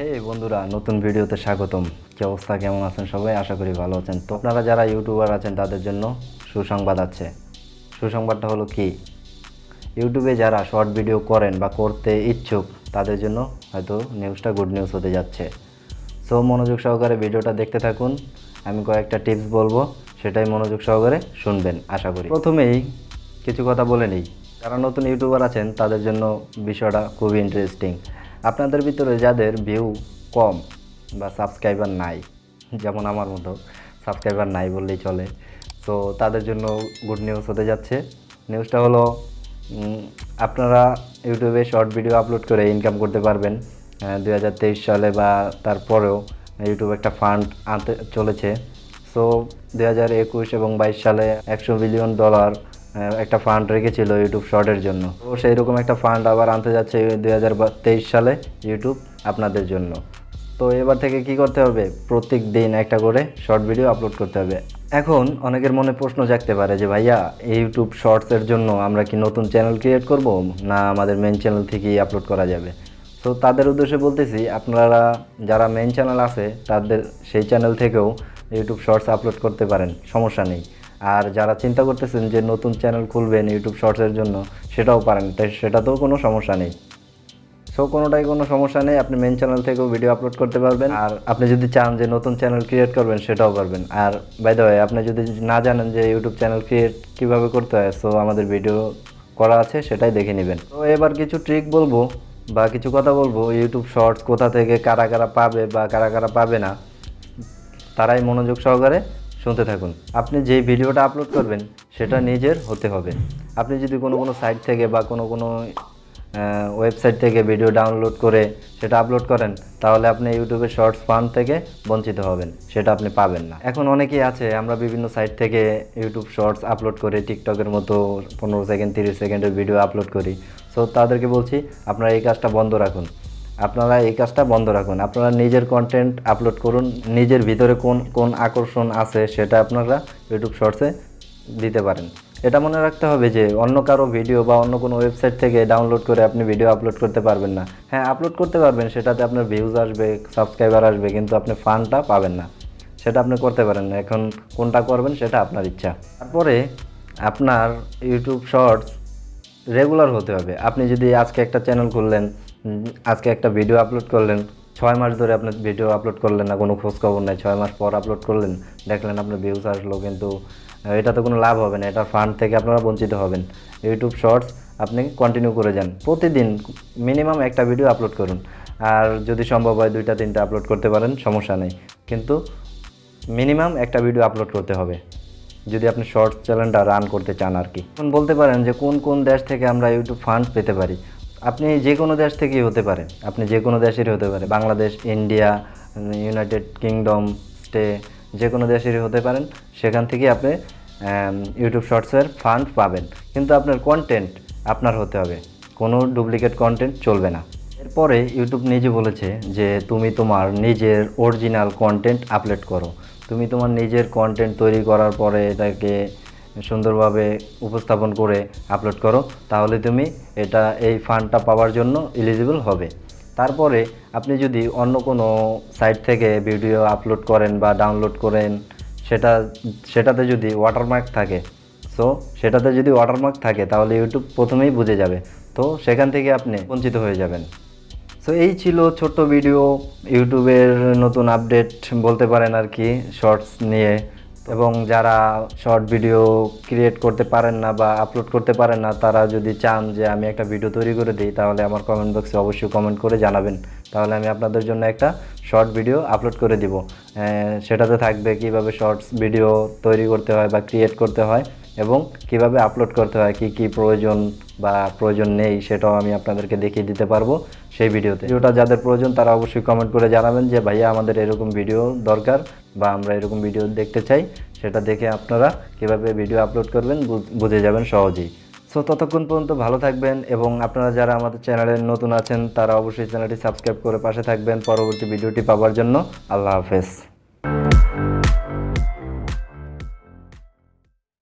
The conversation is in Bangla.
হে বন্ধুরা, নতুন ভিডিওতে স্বাগতম। কি অবস্থা, কেমন আছেন সবাই? আশা করি ভালো আছেন। তো আপনারা যারা ইউটিউবার আছেন তাদের জন্য সুসংবাদ আছে। সুসংবাদটা হলো কি, ইউটিউবে যারা শর্ট ভিডিও করেন বা করতে ইচ্ছুক তাদের জন্য হয়তো নিউজটা গুড নিউজ হতে যাচ্ছে। সো মনোযোগ সহকারে ভিডিওটা দেখতে থাকুন। আমি কয়েকটা টিপস বলবো, সেটাই মনোযোগ সহকারে শুনবেন আশা করি। প্রথমেই কিছু কথা বলে নিই, যারা নতুন ইউটিউবার আছেন তাদের জন্য বিষয়টা খুবই ইন্টারেস্টিং। আপনাদের ভিতরে যাদের ভিউ কম বা সাবস্ক্রাইবার নাই, যেমন আমার মতো সাবস্ক্রাইবার নাই বললেই চলে, তো তাদের জন্য গুড নিউজ হতে যাচ্ছে। নিউজটা হলো আপনারা ইউটিউবে শর্ট ভিডিও আপলোড করে ইনকাম করতে পারবেন। 2023 সালে বা তারপরেও ইউটিউব একটা ফান্ড আনতে চলেছে। সো 2021 এবং 22 সালে $100 বিলিয়ন একটা ফান্ড রেখেছিল ইউটিউব শর্টের জন্য। তো সেই রকম একটা ফান্ড আবার আনতে যাচ্ছে 2023 সালে ইউটিউব আপনাদের জন্য। তো এবার থেকে কি করতে হবে, প্রত্যেক দিন একটা করে শর্ট ভিডিও আপলোড করতে হবে। এখন অনেকের মনে প্রশ্ন জাগতে পারে যে ভাইয়া, ইউটিউব শর্টসের জন্য আমরা কি নতুন চ্যানেল ক্রিয়েট করব, না আমাদের মেন চ্যানেল থেকেই আপলোড করা যাবে? তো তাদের উদ্দেশ্যে বলতেছি, আপনারা যারা মেন চ্যানেল আছে তাদের সেই চ্যানেল থেকেও ইউটিউব শর্টস আপলোড করতে পারেন, সমস্যা নেই। আর যারা চিন্তা করতেছেন যে নতুন চ্যানেল খুলবেন ইউটিউব শর্টসের জন্য, সেটাও পারেন, তাই সেটাতেও কোনো সমস্যা নেই। সো কোনোটাই কোনো সমস্যা নেই, আপনি মেন চ্যানেল থেকেও ভিডিও আপলোড করতে পারবেন। আর আপনি যদি চান যে নতুন চ্যানেল ক্রিয়েট করবেন, সেটাও পারবেন। আর বাই দ্য ওয়ে, আপনি যদি না জানেন যে ইউটিউব চ্যানেল ক্রিয়েট কীভাবে করতে হয়, সো আমাদের ভিডিও করা আছে, সেটাই দেখে নেবেন। তো এবার কিছু ট্রিক বলবো বা কিছু কথা বলবো, ইউটিউব শর্টস কোথা থেকে কারা কারা পাবে বা কারা কারা পাবে না, তারাই মনোযোগ সহকারে শুনতে থাকুন। আপনি যেই ভিডিওটা আপলোড করবেন সেটা নিজের হতে হবে। আপনি যদি কোনো সাইট থেকে বা কোনো ওয়েবসাইট থেকে ভিডিও ডাউনলোড করে সেটা আপলোড করেন, তাহলে আপনি ইউটিউবের শর্টস ফান্ড থেকে বঞ্চিত হবেন, সেটা আপনি পাবেন না। এখন অনেকেই আছে, আমরা বিভিন্ন সাইট থেকে ইউটিউব শর্টস আপলোড করে টিকটকের মতো 15 সেকেন্ড 30 সেকেন্ডের ভিডিও আপলোড করি। সো তাদেরকে বলছি, আপনারা এই কাজটা বন্ধ রাখুন। আপনারা নিজের কন্টেন্ট আপলোড করুন। নিজের ভিতরে কোন আকর্ষণ আছে সেটা আপনারা ইউটিউব শর্টসে দিতে পারেন। এটা মনে রাখতে হবে যে অন্য কারো ভিডিও বা অন্য কোনো ওয়েবসাইট থেকে ডাউনলোড করে আপনি ভিডিও আপলোড করতে পারবেন না। হ্যাঁ, আপলোড করতে পারবেন, সেটাতে আপনার ভিউজ আসবে, সাবস্ক্রাইবার আসবে, কিন্তু আপনি ফান্ডটা পাবেন না। সেটা আপনি করতে পারেন না। এখন কোনটা করবেন সেটা আপনার ইচ্ছা। তারপরে আপনার ইউটিউব শর্টস রেগুলার হতে হবে। আপনি যদি আজকে একটা চ্যানেল খুললেন, আজকে একটা ভিডিও আপলোড করলেন, 6 মাস ধরে আপনার ভিডিও আপলোড করলেন না, কোনো খোঁজখবর নেই, 6 মাস পর আপলোড করলেন, দেখলেন আপনার ভিউজ আসলো, কিন্তু এটাতে কোনো লাভ হবে না, এটার ফান্ড থেকে আপনারা বঞ্চিত হবেন। ইউটিউব শর্টস আপনি কন্টিনিউ করে যান, প্রতিদিন মিনিমাম একটা ভিডিও আপলোড করুন। আর যদি সম্ভব হয় 2টা 3টা আপলোড করতে পারেন, সমস্যা নেই, কিন্তু মিনিমাম একটা ভিডিও আপলোড করতে হবে যদি আপনি শর্টস চ্যানেলটা রান করতে চান আর কি। এখন বলতে পারেন যে কোন দেশ থেকে আমরা ইউটিউব ফান্ড পেতে পারি। আপনি যে কোনো দেশ থেকেই হতে পারে, আপনি যে কোনো দেশেরই হতে পারে, বাংলাদেশ, ইন্ডিয়া, ইউনাইটেড কিংডম, যে কোনো দেশেরই হতে পারেন। সেখান থেকে আপনি ইউটিউব শর্টসের ফান্ড পাবেন, কিন্তু আপনার কন্টেন্ট আপনার হতে হবে, কোনো ডুপ্লিকেট কন্টেন্ট চলবে না। এরপরে ইউটিউব নিজে বলেছে যে তুমি তোমার নিজের অরিজিনাল কন্টেন্ট আপলোড করো। তুমি তোমার নিজের কন্টেন্ট তৈরি করার পরে এটাকে সুন্দরভাবে উপস্থাপন করে আপলোড করো, তাহলে তুমি এই ফান্ডটা পাওয়ার জন্য এলিজিবল হবে। তারপরে আপনি যদি অন্য কোনো সাইট থেকে ভিডিও আপলোড করেন বা ডাউনলোড করেন, সেটাতে যদি ওয়াটারমার্ক থাকে, তাহলে ইউটিউব প্রথমেই বুঝে যাবে, তো সেখান থেকে আপনি বঞ্চিত হয়ে যাবেন। সো এই ছিল ছোট্ট ভিডিও, ইউটিউবের নতুন আপডেট বলতে পারেন আর কি, শর্টস নিয়ে। এবং যারা শর্ট ভিডিও ক্রিয়েট করতে পারেন না বা আপলোড করতে পারেন না, তারা যদি চান যে আমি একটা ভিডিও তৈরি করে দিই, তাহলে আমার কমেন্ট বক্সে অবশ্যই কমেন্ট করে জানাবেন, তাহলে আমি আপনাদের জন্য একটা শর্ট ভিডিও আপলোড করে দিব। সেটাতে থাকবে কিভাবে শর্টস ভিডিও তৈরি করতে হয় বা ক্রিয়েট করতে হয়, এবং কিভাবে আপলোড করতে হয়, কি প্রয়োজন বা প্রয়োজন নেই, সেটাও আমি আপনাদেরকে দেখিয়ে দিতে পারবো সেই ভিডিওটা যাদের প্রয়োজন তারা অবশ্যই কমেন্ট করে জানাবেন যে ভাইয়া আমাদের এরকম ভিডিও দরকার বা আমরা এরকম ভিডিও দেখতে চাই। সেটা দেখে আপনারা কিভাবে ভিডিও আপলোড করবেন বুঝে যাবেন সহজেই। সো ততক্ষণ পর্যন্ত ভালো থাকবেন, এবং আপনারা যারা আমাদের চ্যানেলে নতুন আছেন তারা অবশ্যই চ্যানেলটি সাবস্ক্রাইব করে পাশে থাকবেন পরবর্তী ভিডিওটি পাওয়ার জন্য। আল্লাহ হাফেজ।